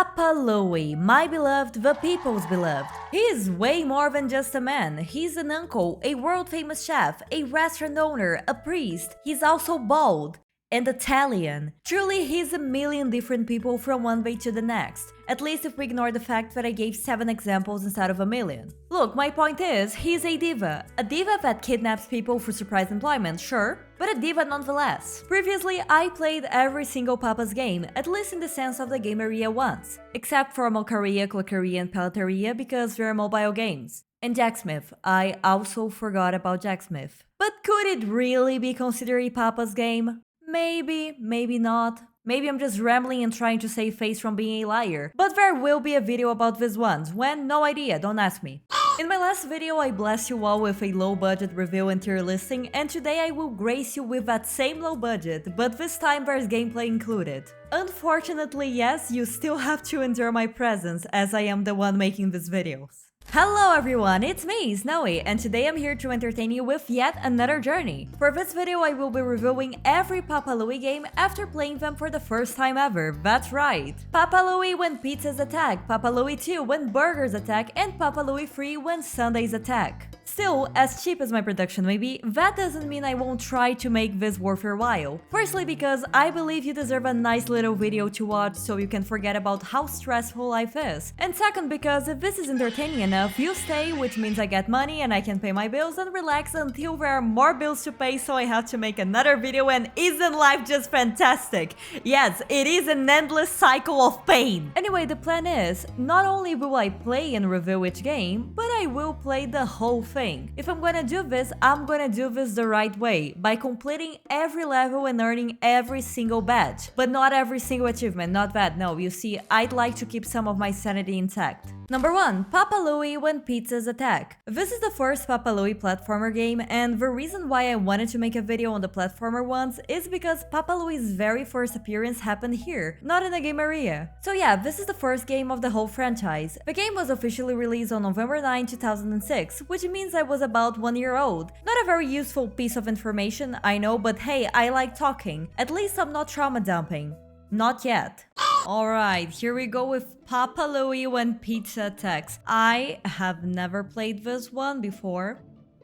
Papa Louie, my beloved, the people's beloved. He is way more than just a man. He's an uncle, a world-famous chef, a restaurant owner, a priest. He's also bald and Italian. Truly, he's a million different people from one day to the next. At least if we ignore the fact that I gave 7 examples instead of a million. Look, my point is, he's a diva. A diva that kidnaps people for surprise employment, sure, but a diva nonetheless. Previously, I played every single Papa's game, at least in the sense of the game area once. Except for Malcaria, Cupcakeria, and Pastaria because they're mobile games. And Jacksmith. I also forgot about Jacksmith. But could it really be considered a Papa's game? Maybe, maybe not. Maybe I'm just rambling and trying to save face from being a liar. But there will be a video about these ones. When? No idea, don't ask me. In my last video, I blessed you all with a low-budget review and tier listing, and today I will grace you with that same low budget, but this time there's gameplay included. Unfortunately, yes, you still have to endure my presence, as I am the one making these videos. Hello everyone, it's me, Snowy, and today I'm here to entertain you with yet another journey. For this video, I will be reviewing every Papa Louie game after playing them for the first time ever, that's right. Papa Louie when pizzas attack, Papa Louie 2 when burgers attack, and Papa Louie 3 when Sundaes attack. Still, as cheap as my production may be, that doesn't mean I won't try to make this worth your while. Firstly because I believe you deserve a nice little video to watch so you can forget about how stressful life is. And second because if this is entertaining enough, you stay, which means I get money and I can pay my bills and relax until there are more bills to pay, so I have to make another video. And isn't life just fantastic? Yes, it is an endless cycle of pain. Anyway, the plan is, not only will I play and review each game, but I will play the whole thing. If I'm gonna do this, I'm gonna do this the right way, by completing every level and earning every single badge. But not every single achievement, not that, no, you see, I'd like to keep some of my sanity intact. Number 1. Papa Louie when pizzas attack. This is the first Papa Louie platformer game, and the reason why I wanted to make a video on the platformer ones is because Papa Louie's very first appearance happened here, not in the game area. So yeah, this is the first game of the whole franchise. The game was officially released on November 9, 2006, which means I was about 1 year old. Not a very useful piece of information, I know, but hey, I like talking. At least I'm not trauma dumping. Not yet. Alright, here we go with Papa Louie when pizza attacks. I have never played this one before,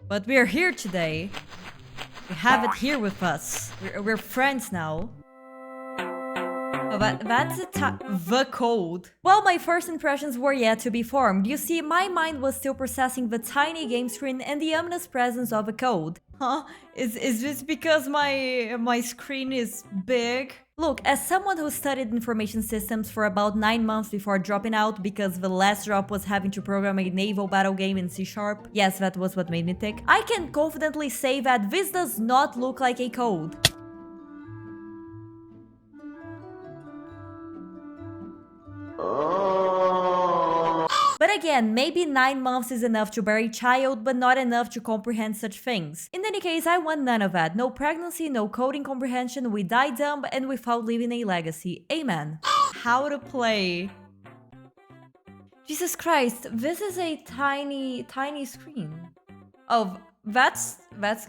but we're here today. We have it here with us. We're friends now. Oh, that's the code. Well, my first impressions were yet to be formed. You see, my mind was still processing the tiny game screen and the ominous presence of a code. Huh? Is this because my screen is big? Look, as someone who studied information systems for about 9 months before dropping out because the last drop was having to program a naval battle game in C#, yes, that was what made me tick, I can confidently say that this does not look like a code. But again, maybe 9 months is enough to bear a child, but not enough to comprehend such things. In any case, I want none of that. No pregnancy, no coding comprehension, we die dumb and without leaving a legacy. Amen. How to play. Jesus Christ, this is a tiny screen. Oh, that's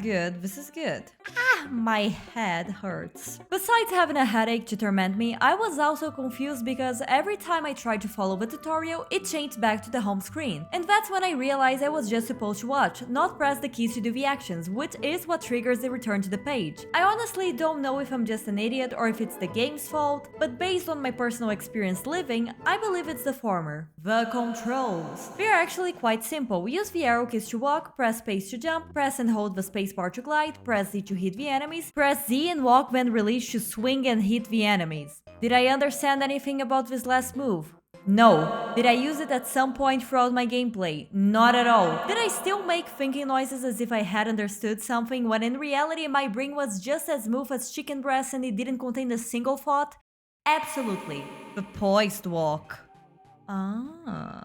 good. This is good. Ah, my head hurts. Besides having a headache to torment me, I was also confused because every time I tried to follow the tutorial, it changed back to the home screen. And that's when I realized I was just supposed to watch, not press the keys to do the actions, which is what triggers the return to the page. I honestly don't know if I'm just an idiot or if it's the game's fault, but based on my personal experience living, I believe it's the former. The controls. They are actually quite simple. Use the arrow keys to walk, press space to jump, press and hold the spacebar to glide, press Z to hit the enemies, press Z and walk when released to swing and hit the enemies. Did I understand anything about this last move? No. Did I use it at some point throughout my gameplay? Not at all. Did I still make thinking noises as if I had understood something when in reality my brain was just as smooth as chicken breast and it didn't contain a single thought? Absolutely. The poised walk. Ah.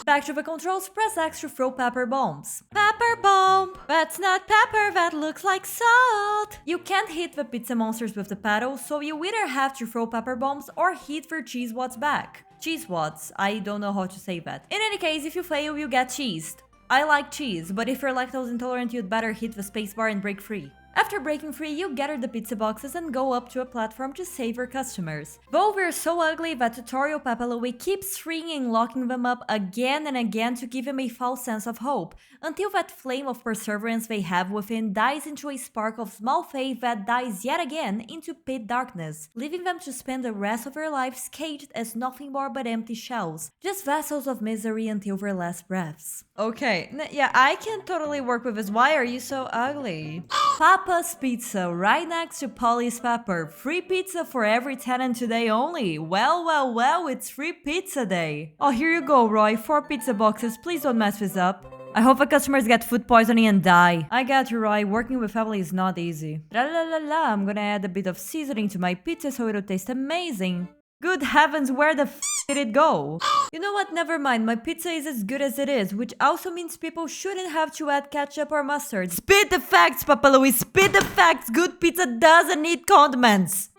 Back to the controls, press X to throw pepper bombs. Pepper bomb! That's not pepper, that looks like salt! You can't hit the pizza monsters with the paddle, so you either have to throw pepper bombs or hit their cheese wads back. Cheese wads, I don't know how to say that. In any case, if you fail, you get cheesed. I like cheese, but if you're lactose intolerant, you'd better hit the spacebar and break free. After breaking free, you gather the pizza boxes and go up to a platform to save your customers. Though we're so ugly that tutorial Papa Louie keeps ringing, locking them up again and again to give them a false sense of hope, until that flame of perseverance they have within dies into a spark of small faith that dies yet again into pit darkness, leaving them to spend the rest of their lives caged as nothing more but empty shells, just vessels of misery until their last breaths. Okay, yeah, I can totally work with this. Why are you so ugly? Papa's Pizza, right next to Polly's Pepper. Free pizza for every tenant today only. Well, it's free pizza day. Oh, here you go, Roy. 4 pizza boxes. Please don't mess this up. I hope the customers get food poisoning and die. I got you, Roy. Working with family is not easy. La la la la. I'm gonna add a bit of seasoning to my pizza so it'll taste amazing. Good heavens, where the did it go? You know what, never mind, my pizza is as good as it is, which also means people shouldn't have to add ketchup or mustard. Spit the facts, Papa Louie, spit the facts! Good pizza doesn't need condiments!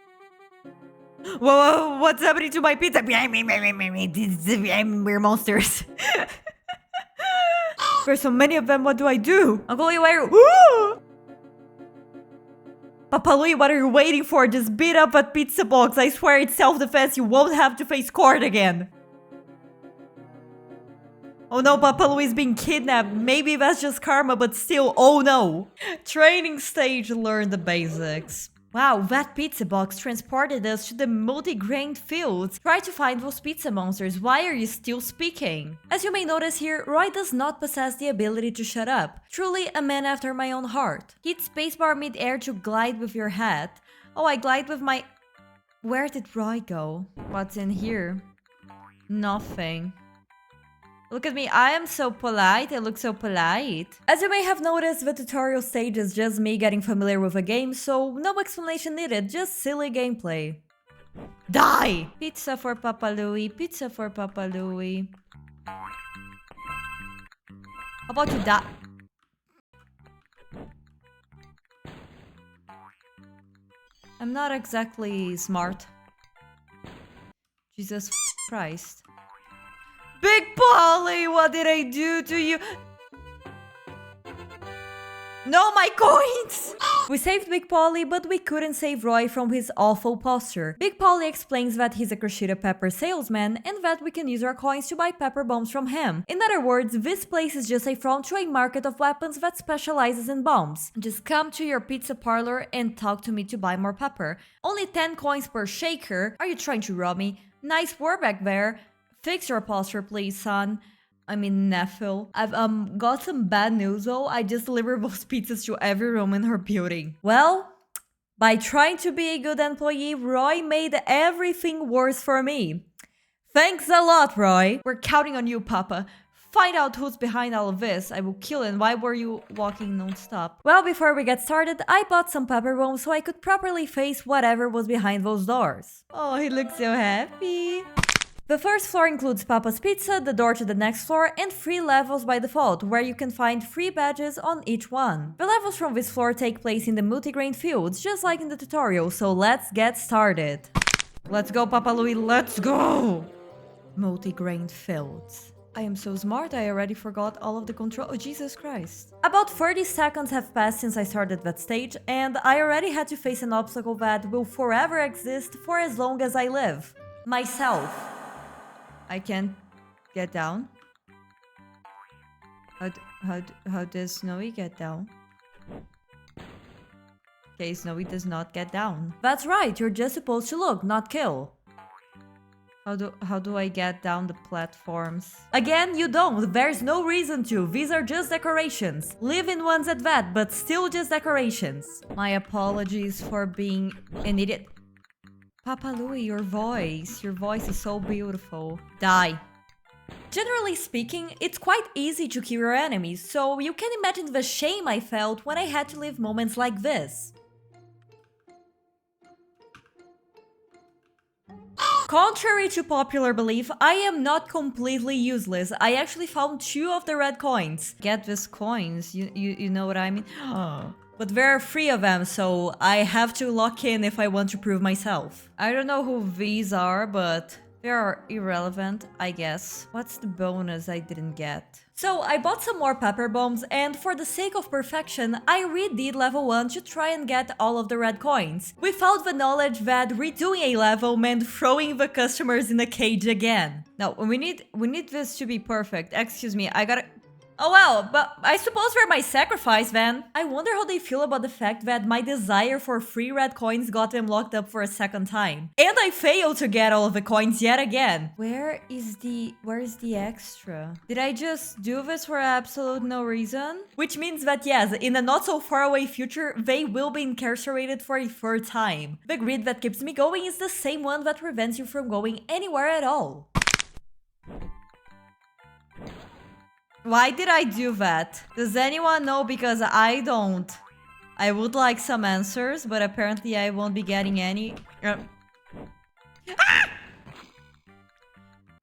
Whoa, what's happening to my pizza? We're monsters. There's so many of them, what do I do? Uncle Louie, where are you? Papa Louie, what are you waiting for? Just beat up that pizza box. I swear it's self-defense. You won't have to face court again. Oh no, Papa Louie's being kidnapped. Maybe that's just karma, but still, oh no. Training stage, learn the basics. Wow, that pizza box transported us to the multi-grain fields. Try to find those pizza monsters. Why are you still speaking? As you may notice here, Roy does not possess the ability to shut up. Truly a man after my own heart. Hit spacebar mid-air to glide with your hat. Oh, I glide with my... Where did Roy go? What's in here? Nothing. Look at me, I am so polite, I look so polite. As you may have noticed, the tutorial stage is just me getting familiar with a game, so no explanation needed, just silly gameplay. Die! Pizza for Papa Louie, pizza for Papa Louie. How about you die? I'm not exactly smart. Jesus Christ. Big Polly, what did I do to you? No, my coins! We saved Big Polly, but we couldn't save Roy from his awful posture. Big Polly explains that he's a Crescita pepper salesman and that we can use our coins to buy pepper bombs from him. In other words, this place is just a front to a market of weapons that specializes in bombs. Just come to your pizza parlor and talk to me to buy more pepper. Only 10 coins per shaker. Are you trying to rob me? Nice work back there. Fix your posture, please, son. I mean, nephew. I've got some bad news, though. I just delivered those pizzas to every room in her building. Well, by trying to be a good employee, Roy made everything worse for me. Thanks a lot, Roy. We're counting on you, Papa. Find out who's behind all of this. I will kill him. Why were you walking non-stop? Well, before we get started, I bought some pepper bombs so I could properly face whatever was behind those doors. Oh, he looks so happy. The first floor includes Papa's Pizza, the door to the next floor, and 3 levels by default, where you can find free badges on each one. The levels from this floor take place in the multigrain fields, just like in the tutorial, so let's get started. Let's go, Papa Louie, let's go! Multigrain fields. I am so smart, I already forgot all of the control. Oh, Jesus Christ. About 30 seconds have passed since I started that stage, and I already had to face an obstacle that will forever exist for as long as I live. Myself. I can't get down. How does Snowy get down? Okay, Snowy does not get down. That's right, you're just supposed to look, not kill. How do I get down the platforms? Again, you don't. There's no reason to. These are just decorations. Live-in ones at that, but still just decorations. My apologies for being an idiot. Papa Louie, your voice is so beautiful. Die. Generally speaking, it's quite easy to kill your enemies, so you can imagine the shame I felt when I had to live moments like this. Contrary to popular belief, I am not completely useless. I actually found 2 of the red coins. Get these coins, you know what I mean? But there are 3 of them, so I have to lock in if I want to prove myself. I don't know who these are, but They are irrelevant, I guess. What's the bonus I didn't get? So I bought some more pepper bombs, and for the sake of perfection, I redid level 1 to try and get all of the red coins, without the knowledge that redoing a level meant throwing the customers in a cage again. Now, we need this to be perfect. Excuse me, I gotta... Oh well, but I suppose they're my sacrifice then. I wonder how they feel about the fact that my desire for free red coins got them locked up for a second time. And I failed to get all of the coins yet again. Where is the extra? Did I just do this for absolute no reason? Which means that yes, in a not so far away future, they will be incarcerated for a third time. The grid that keeps me going is the same one that prevents you from going anywhere at all. Why did I do that? Does anyone know? Because I don't. I would like some answers, but apparently I won't be getting any. Ah!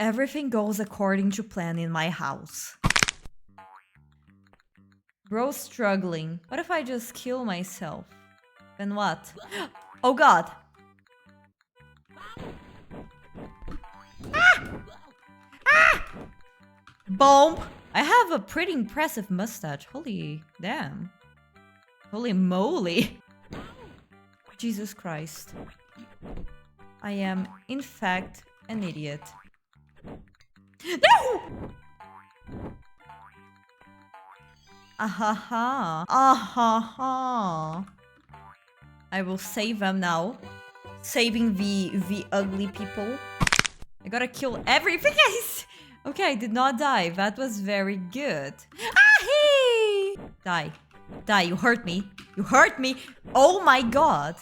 Everything goes according to plan in my house. Bro struggling. What if I just kill myself? Then what? Oh god. Ah! Ah! Bomb! I have a pretty impressive mustache. Holy damn. Holy moly. Jesus Christ. I am, in fact, an idiot. No! Ahaha. Ahaha. I will save them now. Saving the ugly people. I gotta kill everything. Okay, I did not die. That was very good. Ah-hee! Die. Die, you hurt me. You hurt me. Oh my god.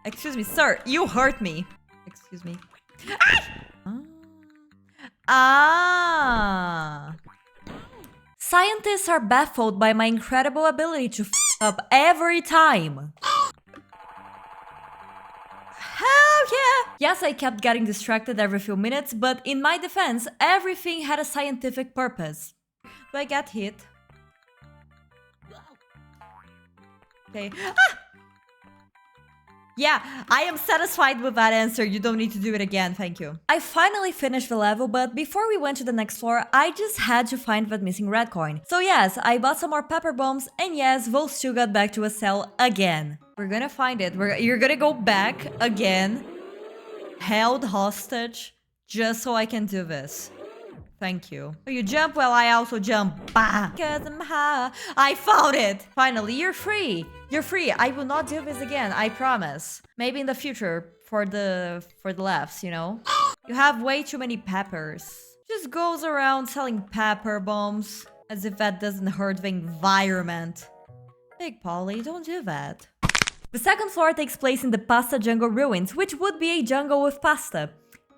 Excuse me, sir. You hurt me. Excuse me. Ah! Ah! Scientists are baffled by my incredible ability to f up every time. Hell yeah! Yes, I kept getting distracted every few minutes, but in my defense, everything had a scientific purpose. Do I get hit? Okay. Ah! Yeah, I am satisfied with that answer. You don't need to do it again, thank you. I finally finished the level, but before we went to the next floor, I just had to find that missing red coin. So yes, I bought some more pepper bombs, and yes, those two got back to a cell again. We're gonna find it. You're gonna go back again, held hostage, just so I can do this. Thank you. Oh, you jump? Well, I also jump. Bah! Because I'm high. I found it! Finally, you're free! You're free. I will not do this again, I promise. Maybe in the future, for the laughs, you know? You have way too many peppers. Just goes around selling pepper bombs, as if that doesn't hurt the environment. Big Polly, don't do that. The second floor takes place in the Pasta Jungle Ruins, which would be a jungle with pasta.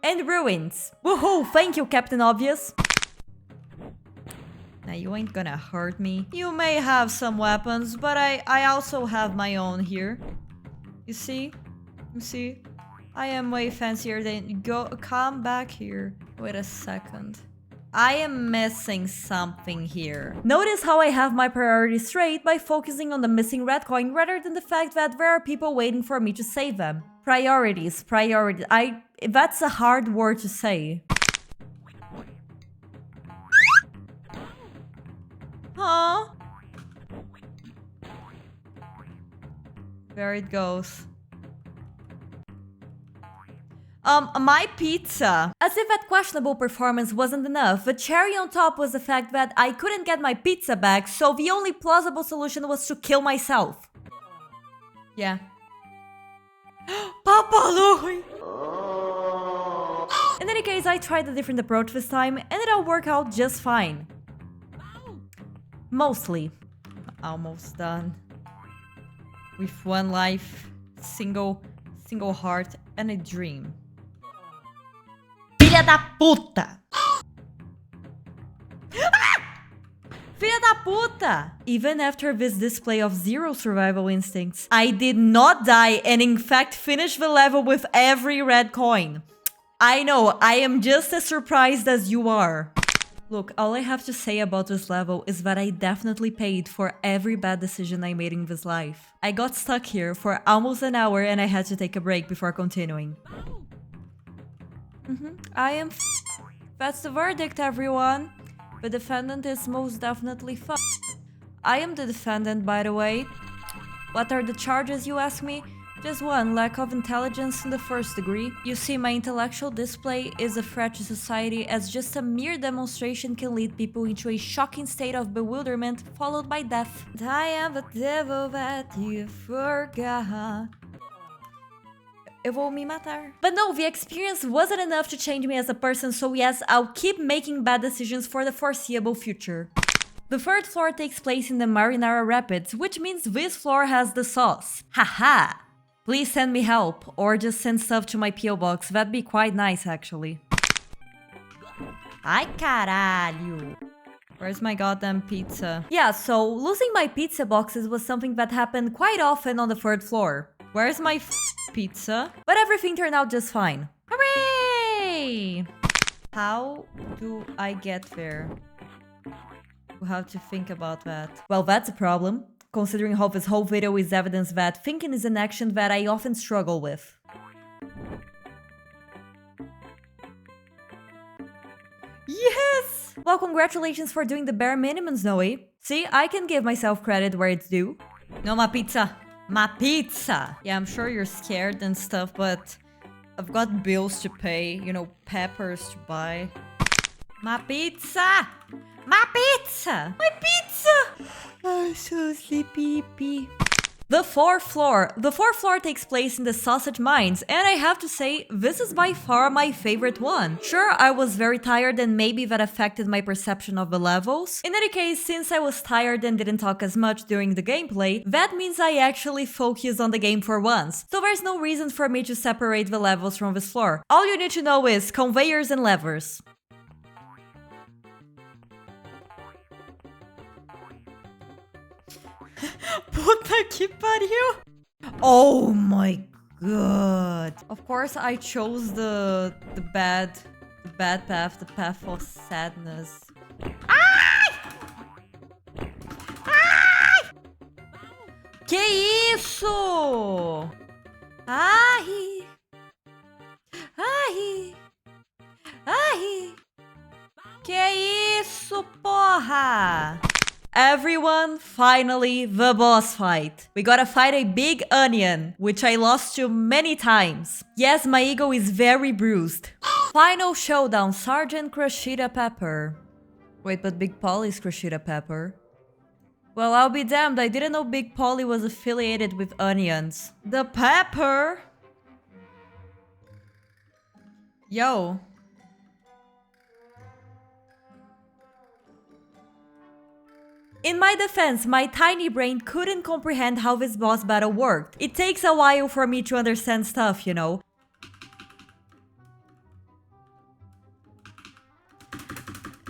And ruins. Woohoo! Thank you, Captain Obvious. Now, you ain't gonna hurt me. You may have some weapons, but I also have my own here. You see? You see? I am way fancier than... Come back here. Wait a second. I am missing something here. Notice how I have my priorities straight by focusing on the missing red coin rather than the fact that there are people waiting for me to save them. Priorities, priorities. That's a hard word to say. Huh? There it goes. My pizza. As if that questionable performance wasn't enough, the cherry on top was the fact that I couldn't get my pizza back, so the only plausible solution was to kill myself. Yeah. Papa Louie! In any case, I tried a different approach this time, and it all worked out just fine. Mostly. Almost done. With one life, single heart, and a dream. Filha da puta! Filha da puta! Even after this display of zero survival instincts, I did not die and in fact finished the level with every red coin. I know, I am just as surprised as you are. Look, all I have to say about this level is that I definitely paid for every bad decision I made in this life. I got stuck here for almost an hour and I had to take a break before continuing. I am That's the verdict, everyone. The defendant is most definitely I am the defendant, by the way. What are the charges, you ask me? Just one, lack of intelligence in the first degree. You see, my intellectual display is a threat to society, as just a mere demonstration can lead people into a shocking state of bewilderment, followed by death. I am the devil that you forgot. Eu vou me matar. But no, the experience wasn't enough to change me as a person, so yes, I'll keep making bad decisions for the foreseeable future. The third floor takes place in the Marinara Rapids, which means this floor has the sauce. Haha! Please send me help, or just send stuff to my PO box, that'd be quite nice actually. Ai caralho! Where's my goddamn pizza? Yeah, so losing my pizza boxes was something that happened quite often on the third floor. Where's my pizza? But everything turned out just fine. Hooray! How do I get there? We'll have to think about that. Well, that's a problem, considering how this whole video is evidence that thinking is an action that I often struggle with. Yes! Well, congratulations for doing the bare minimum, Snowy. See, I can give myself credit where it's due. No, my pizza. My pizza! Yeah, I'm sure you're scared and stuff, but I've got bills to pay, you know, peppers to buy. My pizza! My pizza! My pizza! I'm so sleepy. The fourth floor takes place in the sausage mines, and I have to say, this is by far my favorite one. Sure, I was very tired and maybe that affected my perception of the levels. In any case, since I was tired and didn't talk as much during the gameplay, that means I actually focused on the game for once. So there's no reason for me to separate the levels from this floor. All you need to know is conveyors and levers. Puta que pariu! Oh my god! Of course, I chose the bad path, the path of sadness. Ai! Ai! Que isso? Ai! Ai! Ai! Que isso, porra? Everyone, finally, the boss fight. We gotta fight a big onion, which I lost to many times. Yes, my ego is very bruised. Final showdown, Sergeant Crushita Pepper. Wait, but Big Polly is Crushita Pepper. Well, I'll be damned, I didn't know Big Polly was affiliated with onions. The pepper? Yo. In my defense, my tiny brain couldn't comprehend how this boss battle worked. It takes a while for me to understand stuff, you know.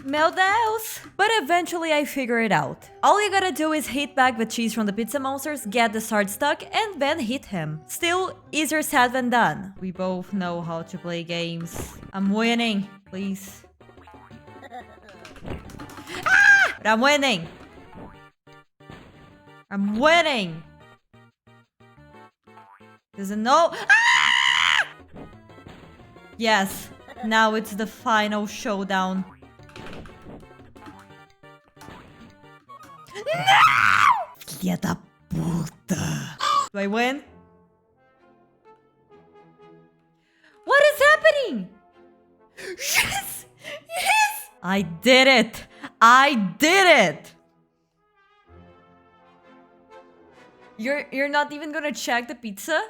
Meu Deus! But eventually I figure it out. All you gotta do is hit back the cheese from the pizza monsters, get the sword stuck, and then hit him. Still, easier said than done. We both know how to play games. I'm winning, please. Ah! But I'm winning! I'm winning! Doesn't know. Ah! Yes, now it's the final showdown. No! Filha da puta! Do I win? What is happening? Yes! Yes! I did it! I did it! You're not even gonna check the pizza?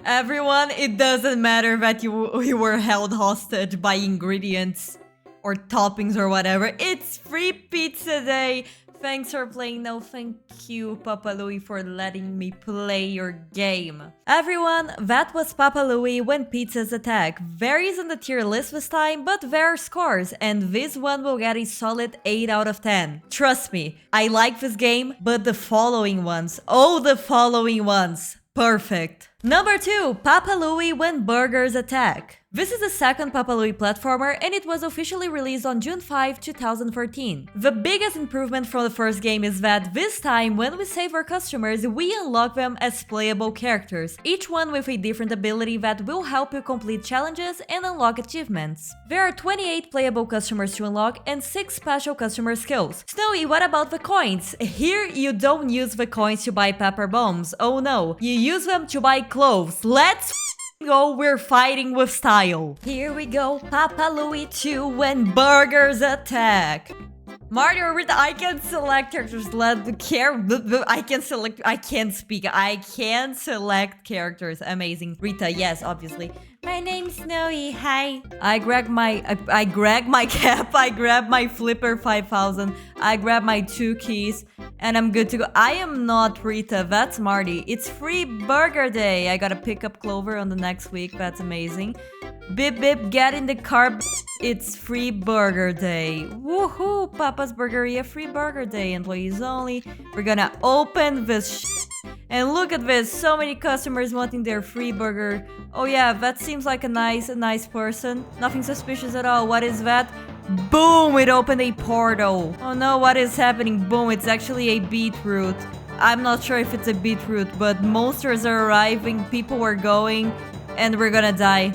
Everyone, it doesn't matter that you were held hostage by ingredients or toppings or whatever. It's free pizza day. Thanks for playing. No, thank you, Papa Louie, for letting me play your game. Everyone, that was Papa Louie when pizzas attack. Varies on the tier list this time, but there are scores, and this one will get a solid 8 out of 10. Trust me, I like this game, but the following ones, oh, the following ones, perfect. Number 2, Papa Louie when burgers attack. This is the second Papa Louie platformer and it was officially released on June 5, 2014. The biggest improvement from the first game is that this time when we save our customers, we unlock them as playable characters, each one with a different ability that will help you complete challenges and unlock achievements. There are 28 playable customers to unlock and 6 special customer skills. Snowy, what about the coins? Here you don't use the coins to buy pepper bombs, oh no, you use them to buy clothes. Let's go, we're fighting with style. Here we go, Papa Louie 2 when burgers attack. Mario, Rita, I can select characters. I can't speak. I can select characters. Amazing. Rita, yes, obviously. My name's Snowy. Hi. I grab my cap. I grab my Flipper 5000. I grab my 2 keys. And I'm good to go. I am not Rita. That's Marty. It's free burger day. I gotta pick up Clover on the next week. That's amazing. Bip bip, get in the car. It's free burger day. Woohoo! Papa's Burgeria, free burger day. Employees only. We're gonna open this and look at this. So many customers wanting their free burger. Oh yeah, that seems like a nice person. Nothing suspicious at all. What is that? Boom! It opened a portal. Oh no, what is happening? Boom, it's actually a beetroot. I'm not sure if it's a beetroot, but monsters are arriving, people are going, and we're gonna die.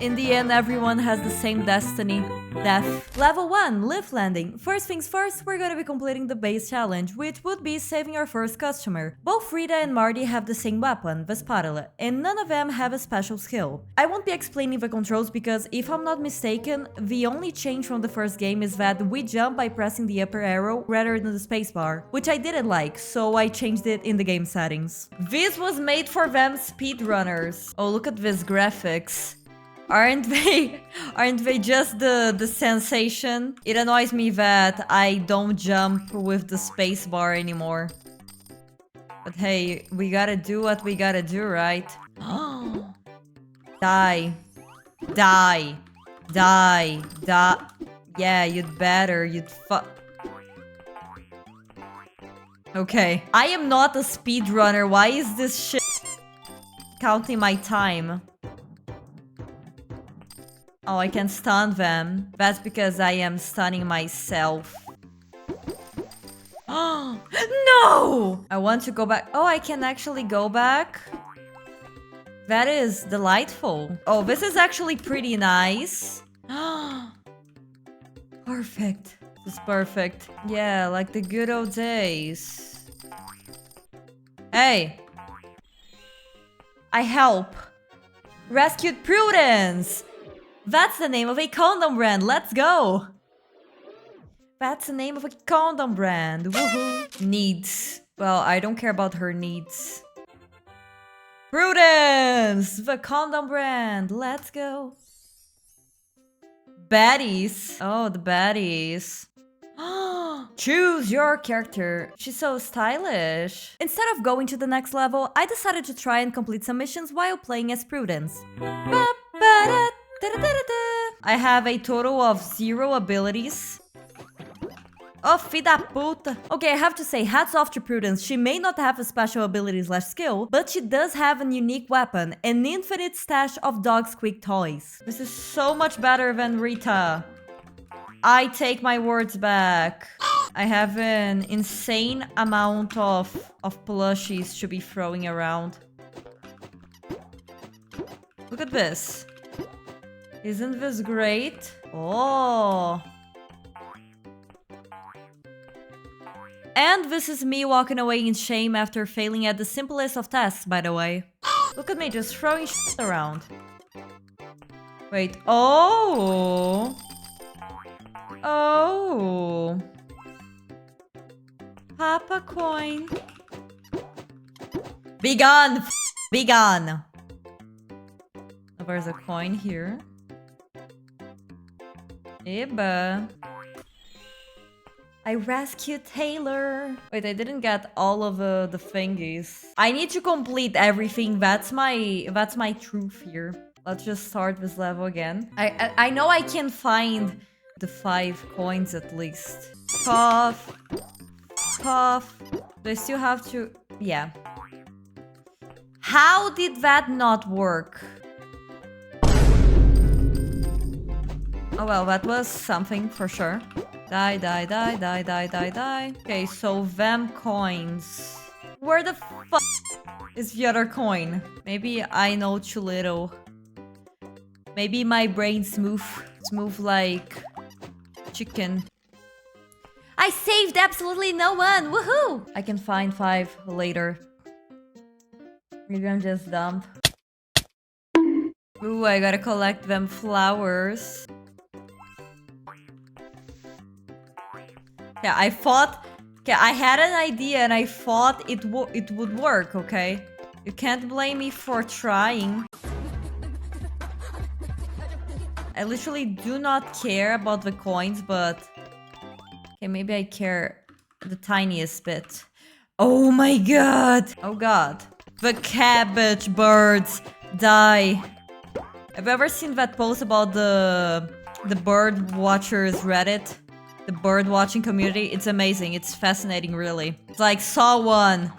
In the end, everyone has the same destiny. Death. Level 1, Lift Landing. First things first, we're gonna be completing the base challenge, which would be saving our first customer. Both Rita and Marty have the same weapon, the spatula, and none of them have a special skill. I won't be explaining the controls because, if I'm not mistaken, the only change from the first game is that we jump by pressing the upper arrow rather than the spacebar, which I didn't like, so I changed it in the game settings. This was made for them speedrunners. Oh, look at this graphics. Aren't they just the sensation? It annoys me that I don't jump with the space bar anymore. But hey, we gotta do what we gotta do, right? Die. Die. Die. Die. Yeah, you'd better. You'd Okay. I am not a speedrunner. Why is this shit counting my time? Oh, I can stun them. That's because I am stunning myself. Oh, no! I want to go back. Oh, I can actually go back? That is delightful. Oh, this is actually pretty nice. Perfect. This is perfect. Yeah, like the good old days. Hey! I help. Rescued Prudence! That's the name of a condom brand. Let's go. That's the name of a condom brand. Woohoo. Needs. Well, I don't care about her needs. Prudence! The condom brand. Let's go. Baddies. Oh, the baddies. Choose your character. She's so stylish. Instead of going to the next level, I decided to try and complete some missions while playing as Prudence. I have a total of 0 abilities. Oh, filha da puta. Okay, I have to say, hats off to Prudence. She may not have a special ability / skill, but she does have an unique weapon, an infinite stash of dog squeak toys. This is so much better than Rita. I take my words back. I have an insane amount of plushies to be throwing around. Look at this. Isn't this great? Oh. And this is me walking away in shame after failing at the simplest of tasks, by the way. Look at me just throwing shit around. Wait. Oh. Oh. Papa coin. Be gone. Be gone. There's a coin here. Eba. I rescued Taylor. Wait, I didn't get all of the thingies. I need to complete everything. That's my true fear. Let's just start this level again. I know I can find the 5 coins at least. Cough. Cough. Do I still have to... Yeah. How did that not work? Oh well, that was something for sure. Die, die, die, die, die, die, die. Okay, so them coins. Where the fuck is the other coin? Maybe I know too little. Maybe my brain's smooth like chicken. I saved absolutely no one! Woohoo! I can find 5 later. Maybe I'm just dumb. Ooh, I gotta collect them flowers. Yeah, I thought... Okay, I had an idea and I thought it would work, okay? You can't blame me for trying. I literally do not care about the coins, but... Okay, maybe I care the tiniest bit. Oh my god! Oh god. The cabbage birds die. Have you ever seen that post about the bird watchers Reddit? The bird watching community? It's amazing. It's fascinating, really. It's like, saw one.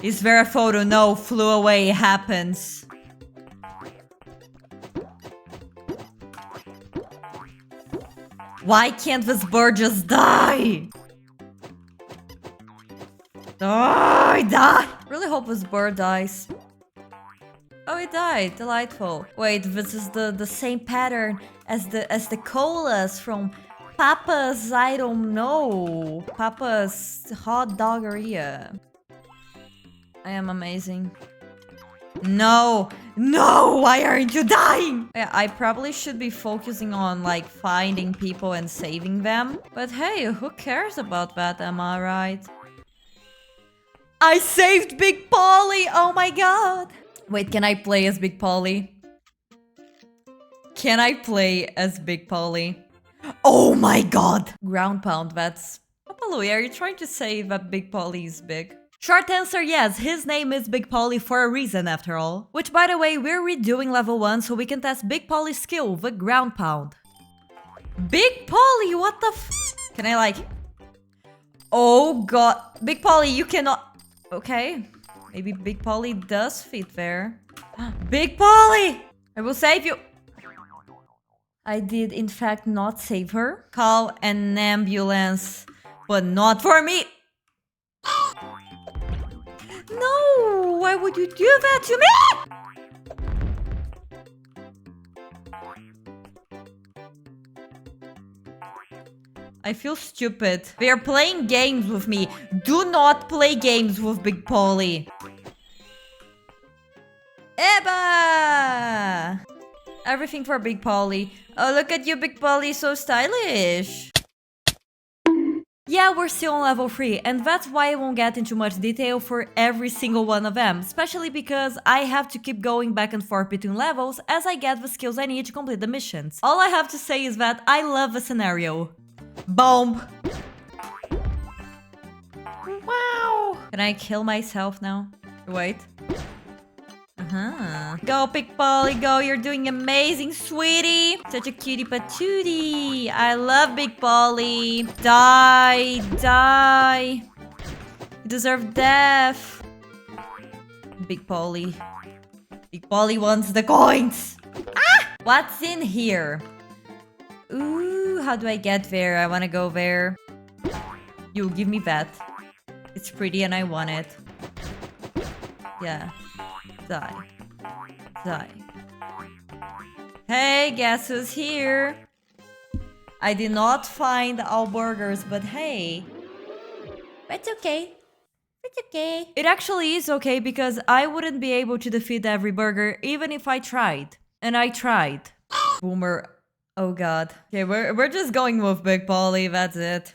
Is there a photo? No, flew away. It happens. Why can't this bird just die? Die! Really hope this bird dies. Oh, it died. Delightful. Wait, this is the same pattern as the colas from Papa's, I don't know. Papa's hot doggeria. I am amazing. No! No! Why aren't you dying? Yeah, I probably should be focusing on, like, finding people and saving them. But hey, who cares about that, am I right? I saved Big Polly! Oh my god! Wait, can I play as Big Polly? Can I play as Big Polly? Oh my god! Ground pound, that's... Papa Louie, are you trying to say that Big Polly is big? Short answer, yes, his name is Big Polly for a reason after all. Which, by the way, we're redoing level 1 so we can test Big Polly's skill, the ground pound. Big Polly, what the f... Can I like... Oh god... Big Polly, you cannot... Okay. Maybe Big Polly does fit there. Big Polly! I will save you! I did in fact not save her. Call an ambulance, but not for me! No! Why would you do that to me? I feel stupid. They are playing games with me. Do not play games with Big Polly. Eba! Everything for Big Polly. Oh, look at you, Big Polly, so stylish. Yeah, we're still on level 3, and that's why I won't get into much detail for every single one of them, especially because I have to keep going back and forth between levels as I get the skills I need to complete the missions. All I have to say is that I love the scenario. Boom! Wow! Can I kill myself now? Wait. Go, Big Polly, go. You're doing amazing, sweetie. Such a cutie patootie. I love Big Polly. Die, die. You deserve death. Big Polly. Big Polly wants the coins. Ah! What's in here? Ooh, how do I get there? I want to go there. You give me that. It's pretty and I want it. Yeah. Die. Die. Hey, guess who's here? I did not find all burgers, but hey. It's okay. It's okay. It actually is okay because I wouldn't be able to defeat every burger even if I tried. And I tried. Boomer. Oh god. Okay, we're just going with Big Polly, that's it.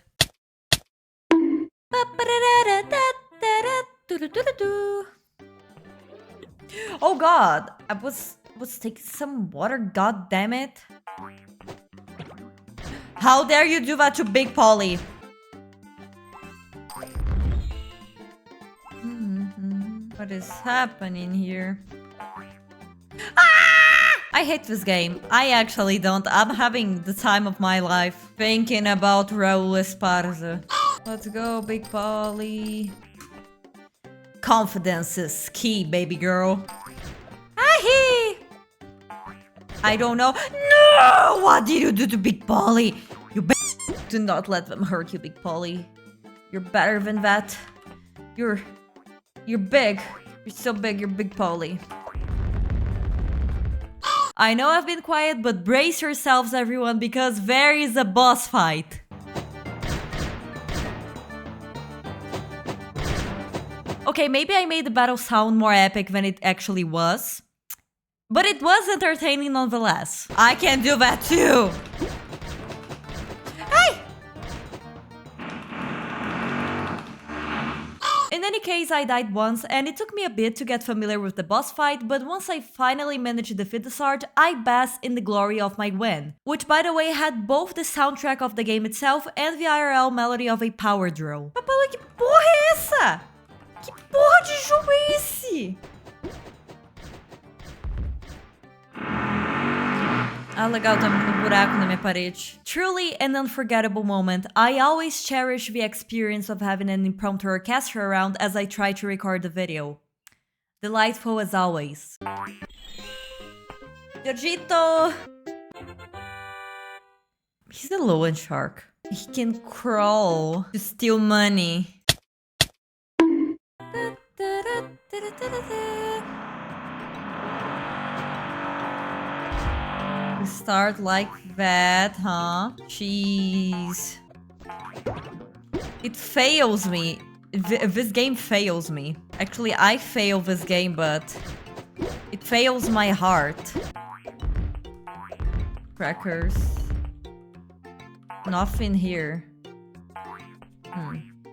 Oh god, I was taking some water, god damn it. How dare you do that to Big Polly? What is happening here? Ah! I hate this game. I actually don't. I'm having the time of my life thinking about Raul Esparza. Let's go, Big Polly. Confidence is key, baby girl. Ahi! I don't know. No! What did you do to Big Polly? You do not let them hurt you, Big Polly. You're better than that. You're big. You're so big, you're Big Polly. I know I've been quiet, but brace yourselves, everyone, because there is a boss fight. Okay, maybe I made the battle sound more epic than it actually was. But it was entertaining nonetheless. I can do that too! Hey! In any case, I died once, and it took me a bit to get familiar with the boss fight, but once I finally managed to defeat the Sarge, I basked in the glory of my win. Which, by the way, had both the soundtrack of the game itself and the IRL melody of a power drill. Papalui, que porra é essa? Que porra de jogo é esse? Ah, legal, tá um buraco na minha parede. Truly an unforgettable moment. I always cherish the experience of having an impromptu orchestra around as I try to record the video. Delightful as always. Giorgito! He's a low-end shark. He can crawl to steal money. We start like that, huh? Jeez. It fails me. This game fails me. Actually, I fail this game, but it fails my heart. Crackers. Nothing here.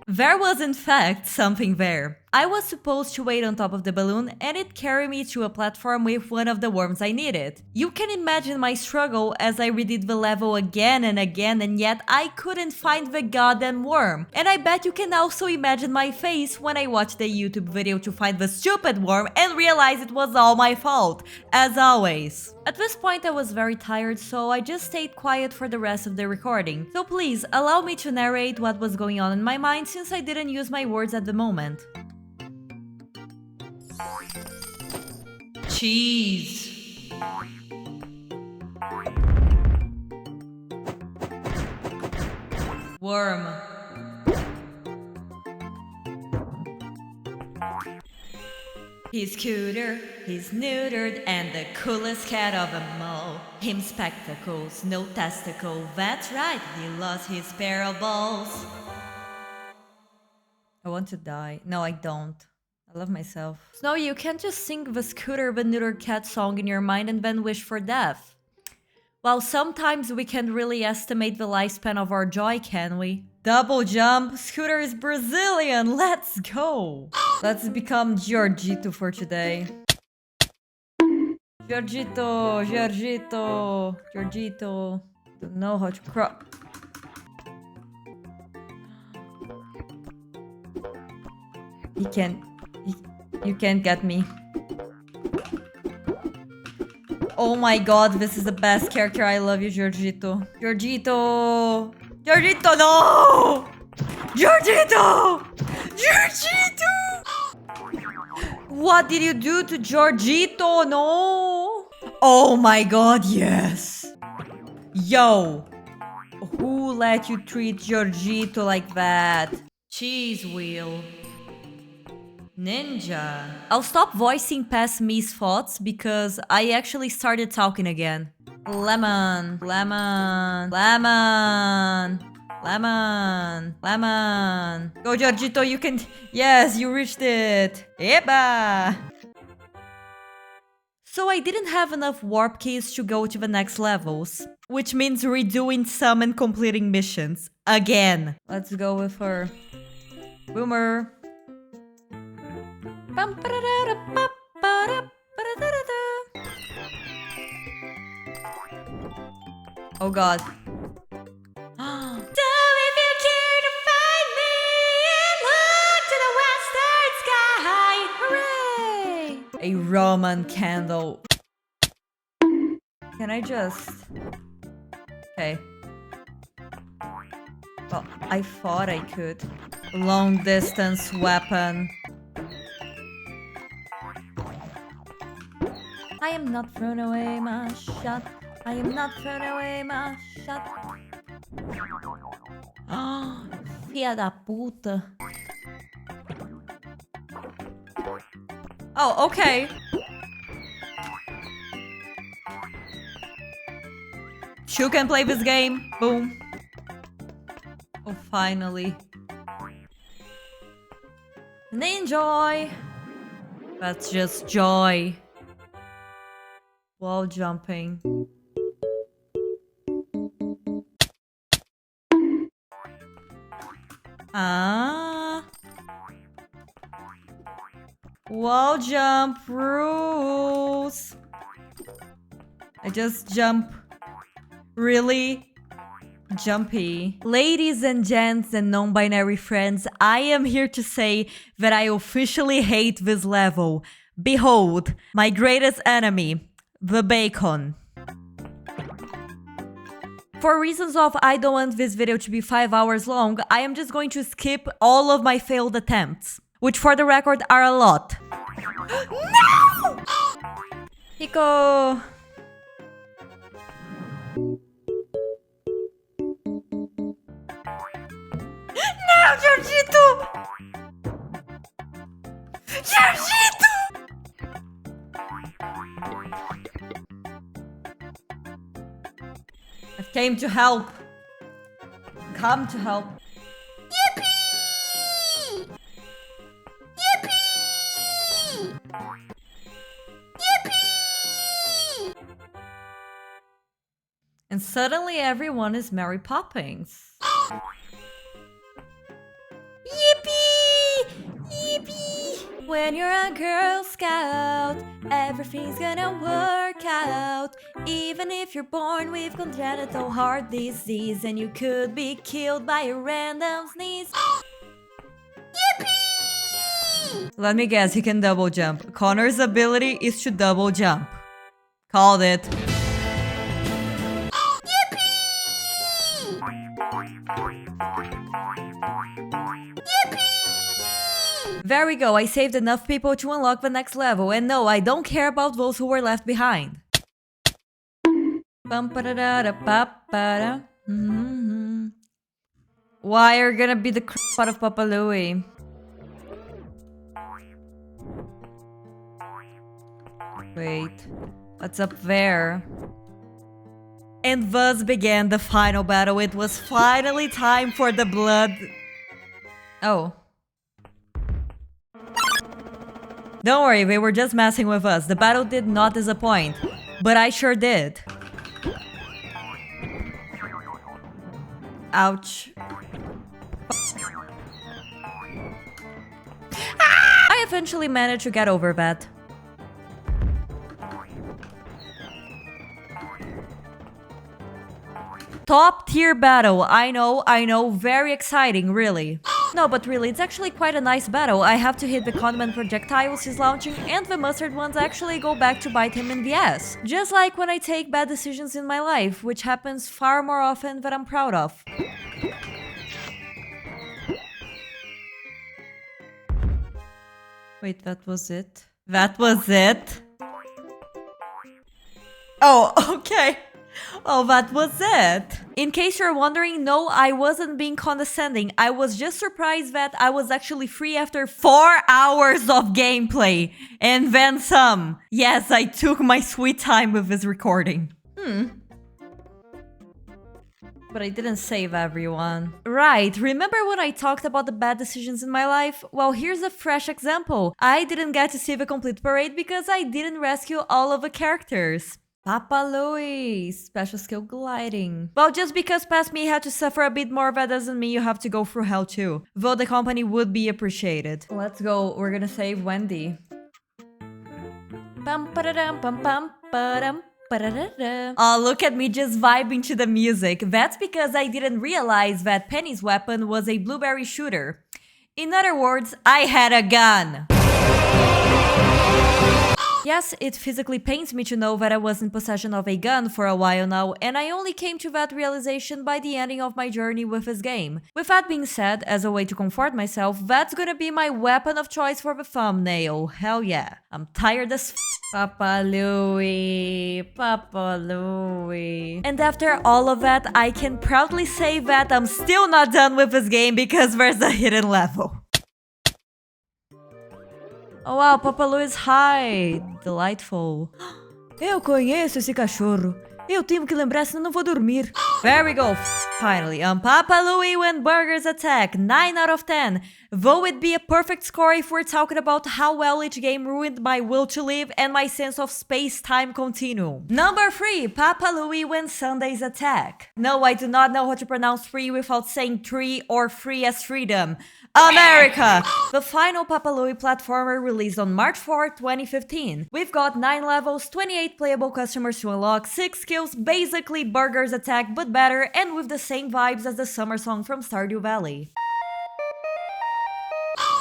There was in fact something there. I was supposed to wait on top of the balloon and it carried me to a platform with one of the worms I needed. You can imagine my struggle as I redid the level again and again, and yet I couldn't find the goddamn worm. And I bet you can also imagine my face when I watched the YouTube video to find the stupid worm and realize it was all my fault, as always. At this point I was very tired, so I just stayed quiet for the rest of the recording. So please allow me to narrate what was going on in my mind since I didn't use my words at the moment. Cheese. Worm. He's cooter, he's neutered, and the coolest cat of them all. Him spectacles, no testicle, that's right, he lost his pair of balls. I want to die. No, I don't. I love myself. Snowy, you can't just sing the Scooter the Neutered Cat song in your mind and then wish for death. Well, sometimes we can't really estimate the lifespan of our joy, can we? Double jump! Scooter is Brazilian! Let's go! Let's become Giorgito for today. Giorgito! Giorgito! Giorgito! Don't know how to crop. He can't... You can't get me. Oh my god, this is the best character. I love you, Giorgito. Giorgito! Giorgito, no! Giorgito! Giorgito! What did you do to Giorgito? No! Oh my god, yes! Yo! Who let you treat Giorgito like that? Cheese wheel. Ninja. I'll stop voicing past Mi's thoughts because I actually started talking again. Lemon, lemon, lemon, lemon, lemon. Go, Giorgito, you can... Yes, you reached it. Eba! So I didn't have enough warp keys to go to the next levels, which means redoing some and completing missions. Again. Let's go with her. Boomer. Oh god. So if you care to find me and look to the western sky, hooray! A Roman candle. Can I just... Okay. Well, I thought I could. Long distance weapon. I am not throwing away my shot. I am not throwing away my shot. Ah, filha da puta. Oh, okay. You can play this game. Boom. Oh, finally. And enjoy. That's just joy. Wall jumping. Ah. Wall jump rules. I just jump. Really jumpy. Ladies and gents and non-binary friends, I am here to say that I officially hate this level. Behold, my greatest enemy, the bacon. For reasons of I don't want this video to be 5 hours long, I am just going to skip all of my failed attempts, which for the record are a lot. No! Pico. No, Georgito! Georgito! I came to help. Come to help. Yippee! Yippee! Yippee! And suddenly everyone is Mary Poppins. Yippee! Yippee! When you're a Girl Scout, everything's gonna work out. Even if you're born with congenital heart disease and you could be killed by a random sneeze. Yippee! Let me guess, he can double jump. Connor's ability is to double jump. Called it. There we go, I saved enough people to unlock the next level, and no, I don't care about those who were left behind. Why are you gonna be the crap out of Papa Louie? Wait, what's up there? And thus began the final battle. It was finally time for the blood. Oh. Don't worry, they were just messing with us. The battle did not disappoint, but I sure did. Ouch. I eventually managed to get over that. Top tier battle, I know, very exciting, really. No, but really, it's actually quite a nice battle. I have to hit the condiment projectiles he's launching, and the mustard ones actually go back to bite him in the ass. Just like when I take bad decisions in my life, which happens far more often than I'm proud of. Wait, that was it? That was it? Oh, okay. Oh, that was it. In case you're wondering, no, I wasn't being condescending. I was just surprised that I was actually free after 4 hours of gameplay. And then some. Yes, I took my sweet time with this recording. But I didn't save everyone. Right, remember when I talked about the bad decisions in my life? Well, here's a fresh example. I didn't get to see the complete parade because I didn't rescue all of the characters. Papa Louie, special skill gliding. Well, just because past me had to suffer a bit more, that doesn't mean you have to go through hell too. Though the company would be appreciated. Let's go, we're gonna save Wendy. Oh, look at me just vibing to the music. That's because I didn't realize that Penny's weapon was a blueberry shooter. In other words, I had a gun. Yes, it physically pains me to know that I was in possession of a gun for a while now, and I only came to that realization by the ending of my journey with this game. With that being said, as a way to comfort myself, that's gonna be my weapon of choice for the thumbnail. Hell yeah. I'm tired as Papa Louie, Papa Louie. And after all of that, I can proudly say that I'm still not done with this game because there's a hidden level. Oh wow, Papa Louie is high. Delightful. Eu conheço esse cachorro. Eu tenho que lembrar, senão não vou dormir. There we go. Finally, Papa Louie when burgers attack. 9 out of 10. Though it'd be a perfect score if we're talking about how well each game ruined my will to live and my sense of space-time continuum. Number 3, Papa Louie when Sundaes attack. No, I do not know how to pronounce free without saying tree or free as freedom. America! The final Papa Louie platformer released on March 4, 2015. We've got 9 levels, 28 playable customers to unlock, 6 skills, basically burgers attack but better and with the same vibes as the summer song from Stardew Valley.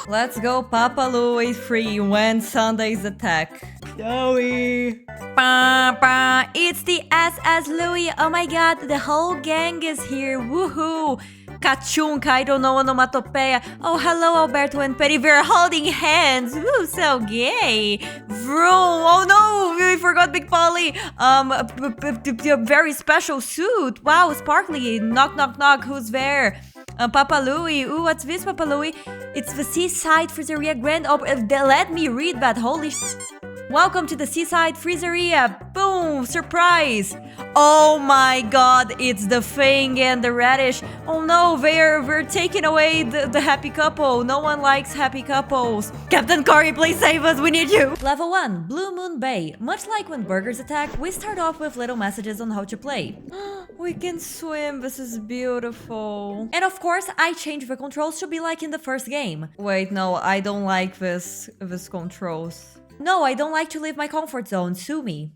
Let's go Papa Louie free when Sundaes attack. Joey! It's the SS Louie! Oh my god, the whole gang is here! Woohoo! Kachunka, I don't know onomatopeia. Oh, hello, Alberto and Petty. We're holding hands. Ooh, so gay. Vroom. Oh no, we forgot Big Polly. A very special suit. Wow, sparkly. Knock, knock, knock. Who's there? Papa Louie. Ooh, what's this, Papa Louie? It's the Seaside Freezeria Grand Opening. Let me read that. Holy sh. Welcome to the Seaside Freezeria. Boom! Surprise! Oh my god, it's the Fang and the Radish. Oh no, we're taking away the happy couple. No one likes happy couples. Captain Corey, please save us, we need you. Level 1, Blue Moon Bay. Much like when burgers attack, we start off with little messages on how to play. We can swim, this is beautiful. And of course, I changed the controls to be like in the first game. Wait, no, I don't like this controls. No, I don't like to leave my comfort zone. Sue me.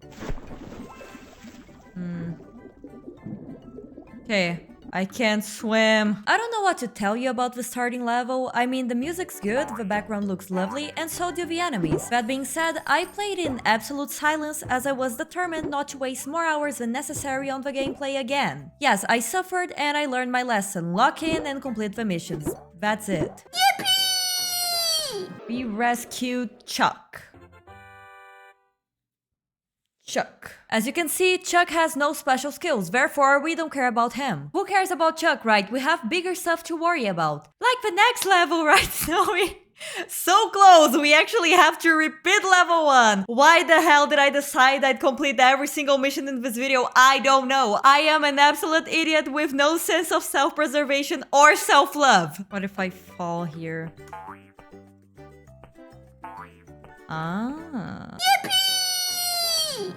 Okay, I can't swim. I don't know what to tell you about the starting level. I mean, the music's good, the background looks lovely, and so do the enemies. That being said, I played in absolute silence as I was determined not to waste more hours than necessary on the gameplay again. Yes, I suffered and I learned my lesson. Lock in and complete the missions. That's it. Yippee! We rescued Chuck. Chuck. As you can see, Chuck has no special skills, therefore we don't care about him. Who cares about Chuck, right? We have bigger stuff to worry about. Like the next level, right, Snowy? So close, we actually have to repeat level 1. Why the hell did I decide I'd complete every single mission in this video? I don't know. I am an absolute idiot with no sense of self-preservation or self-love. What if I fall here? Ah. Yippee!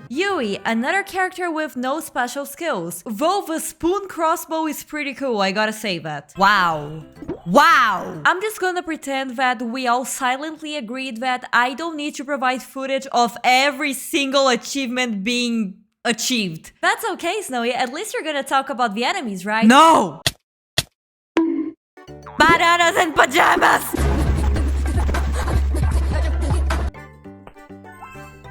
Yui, another character with no special skills. Though the spoon crossbow is pretty cool, I gotta say that. Wow. Wow! I'm just gonna pretend that we all silently agreed that I don't need to provide footage of every single achievement being achieved. That's okay, Snowy. At least you're gonna talk about the enemies, right? No! Bananas and pajamas!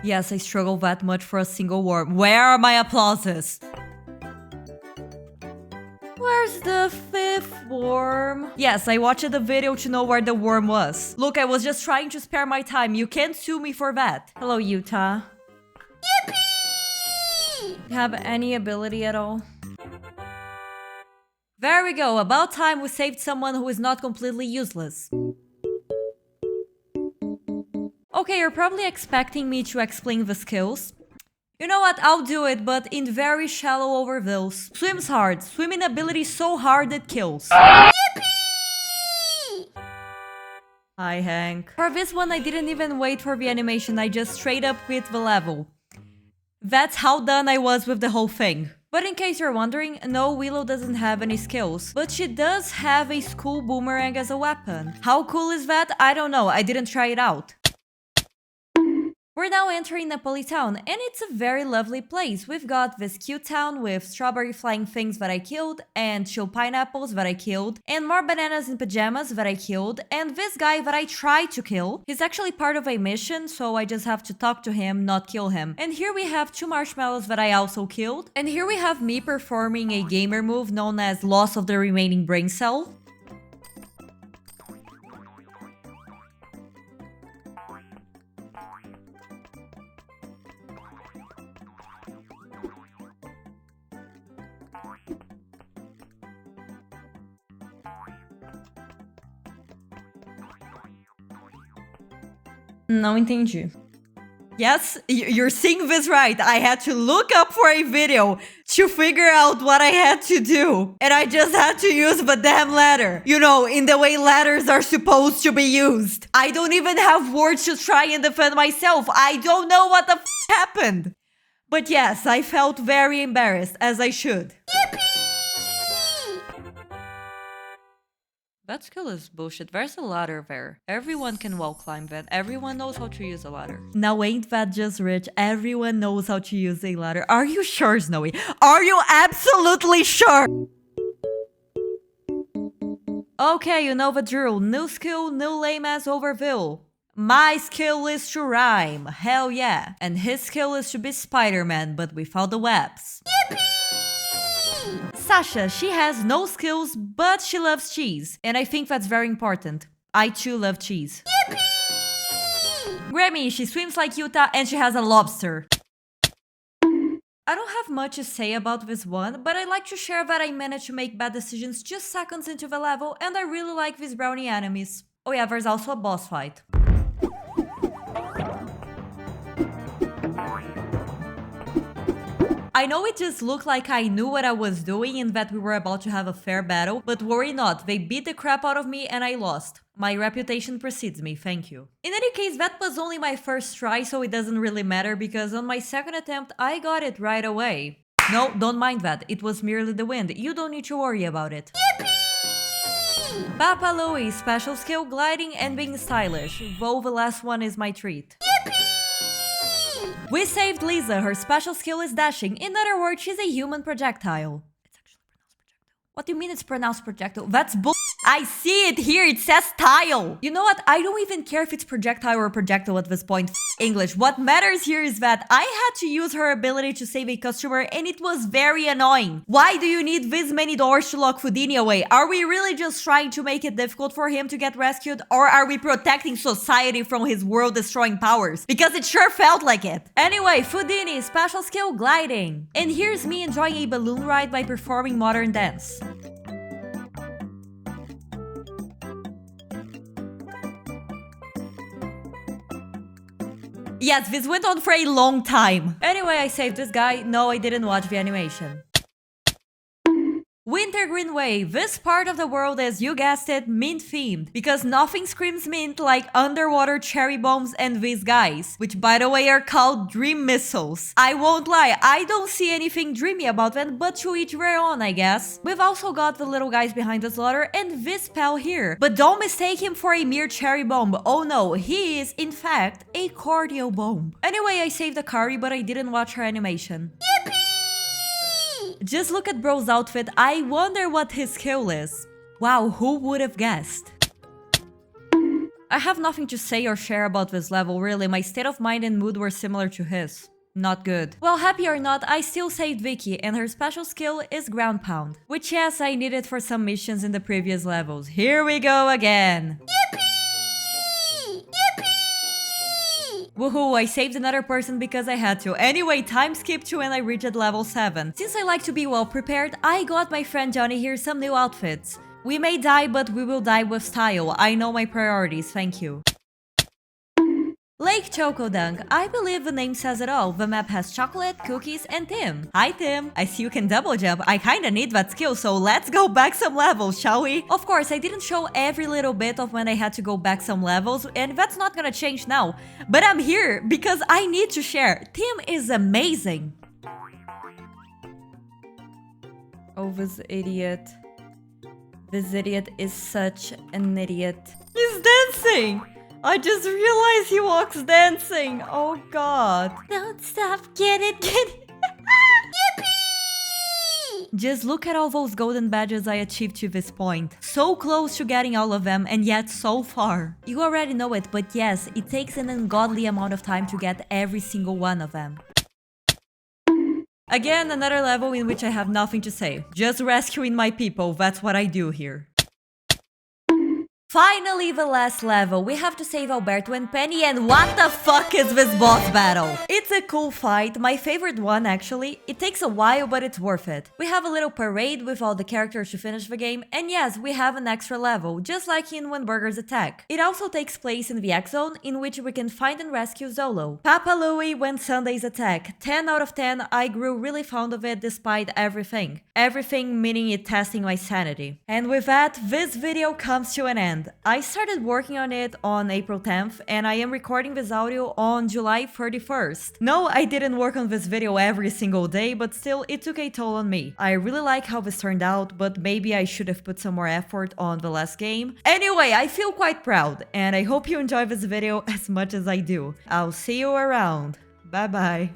Yes, I struggle that much for a single worm. Where are my applauses? Where's the 5th worm? Yes, I watched the video to know where the worm was. Look, I was just trying to spare my time. You can't sue me for that. Hello, Utah. Yippee! You have any ability at all? There we go. About time we saved someone who is not completely useless. Okay, you're probably expecting me to explain the skills. You know what, I'll do it, but in very shallow overviews. Swims hard. Swimming ability so hard it kills. Yippee! Hi, Hank. For this one, I didn't even wait for the animation. I just straight up quit the level. That's how done I was with the whole thing. But in case you're wondering, no, Willow doesn't have any skills. But she does have a school boomerang as a weapon. How cool is that? I don't know. I didn't try it out. We're now entering Napoli town, and it's a very lovely place. We've got this cute town with strawberry flying things that I killed, and chill pineapples that I killed, and more bananas in pajamas that I killed, and this guy that I tried to kill. He's actually part of a mission, so I just have to talk to him, not kill him. And here we have 2 marshmallows that I also killed. And here we have me performing a gamer move known as loss of the remaining brain cell. Não entendi. Yes, you're seeing this right. I had to look up for a video to figure out what I had to do. And I just had to use the damn ladder. You know, in the way ladders are supposed to be used. I don't even have words to try and defend myself. I don't know what the happened. But yes, I felt very embarrassed, as I should. Yippee! That skill is bullshit. There's a ladder there. Everyone can wall climb that. Everyone knows how to use a ladder. Now ain't that just rich? Everyone knows how to use a ladder. Are you sure, Snowy? Are you absolutely sure? Okay, you know the drill. New skill, new lame ass overview. My skill is to rhyme. Hell yeah. And his skill is to be Spider-Man, but without the webs. Yippee! Sasha, she has no skills, but she loves cheese. And I think that's very important. I too love cheese. Yippee! Grammy, she swims like Utah and she has a lobster. I don't have much to say about this one, but I'd like to share that I managed to make bad decisions just seconds into the level, and I really like these brownie enemies. Oh yeah, there's also a boss fight. I know it just looked like I knew what I was doing and that we were about to have a fair battle, but worry not, they beat the crap out of me and I lost. My reputation precedes me, thank you. In any case, that was only my first try, so it doesn't really matter because on my second attempt, I got it right away. No, don't mind that, it was merely the wind, you don't need to worry about it. Yippee! Papa Louie, special skill, gliding and being stylish, though the last one is my treat. We saved Lisa, her special skill is dashing. In other words, she's a human projectile. It's actually pronounced projectile. What do you mean it's pronounced projectile? That's bull. I see it here, it says tile. You know what? I don't even care if it's projectile or projectile at this point. English. What matters here is that I had to use her ability to save a customer and it was very annoying. Why do you need this many doors to lock Houdini away? Are we really just trying to make it difficult for him to get rescued? Or are we protecting society from his world-destroying powers? Because it sure felt like it. Anyway, Houdini, special skill, gliding. And here's me enjoying a balloon ride by performing modern dance. Yes, this went on for a long time. Anyway, I saved this guy. No, I didn't watch the animation. Wintergreen Way. This part of the world is, you guessed it, mint-themed. Because nothing screams mint like underwater cherry bombs and these guys. Which, by the way, are called dream missiles. I won't lie, I don't see anything dreamy about them, but to each their own, I guess. We've also got the little guys behind the slaughter and this pal here. But don't mistake him for a mere cherry bomb. Oh no, he is, in fact, a cardio bomb. Anyway, I saved Akari, but I didn't watch her animation. Yippee! Just look at bro's outfit, I wonder what his skill is. Wow, who would have guessed? I have nothing to say or share about this level, really. My state of mind and mood were similar to his. Not good. Well, happy or not, I still saved Vicky, and her special skill is ground pound. Which yes, I needed for some missions in the previous levels. Here we go again! Woohoo, I saved another person because I had to. Anyway, time skip to when I reached level 7. Since I like to be well prepared, I got my friend Johnny here some new outfits. We may die, but we will die with style. I know my priorities, thank you. Lake Chocodunk. I believe the name says it all. The map has chocolate, cookies, and Tim. Hi Tim. I see you can double jump. I kinda need that skill, so let's go back some levels, shall we? Of course, I didn't show every little bit of when I had to go back some levels, and that's not gonna change now. But I'm here because I need to share. Tim is amazing. Oh, this idiot. This idiot is such an idiot. He's dancing! I just realized he walks dancing. Oh god. Don't stop, get it, get it. Yippee! Just look at all those golden badges I achieved to this point. So close to getting all of them and yet so far. You already know it, but yes, it takes an ungodly amount of time to get every single one of them. Again, another level in which I have nothing to say. Just rescuing my people, that's what I do here. Finally, the last level. We have to save Alberto and Penny, and what the fuck is this boss battle? It's a cool fight, my favorite one actually. It takes a while, but it's worth it. We have a little parade with all the characters to finish the game, and yes, we have an extra level, just like in When Burgers Attack. It also takes place in the X-Zone, in which we can find and rescue Zolo. Papa Louie when Sundaes attack. 10 out of 10, I grew really fond of it despite everything. Everything meaning it testing my sanity. And with that, this video comes to an end. I started working on it on April 10th and I am recording this audio on July 31st. No, I didn't work on this video every single day, but still it took a toll on me. I really like how this turned out, but maybe I should have put some more effort on the last game. Anyway, I feel quite proud and I hope you enjoy this video as much as I do. I'll see you around. Bye bye.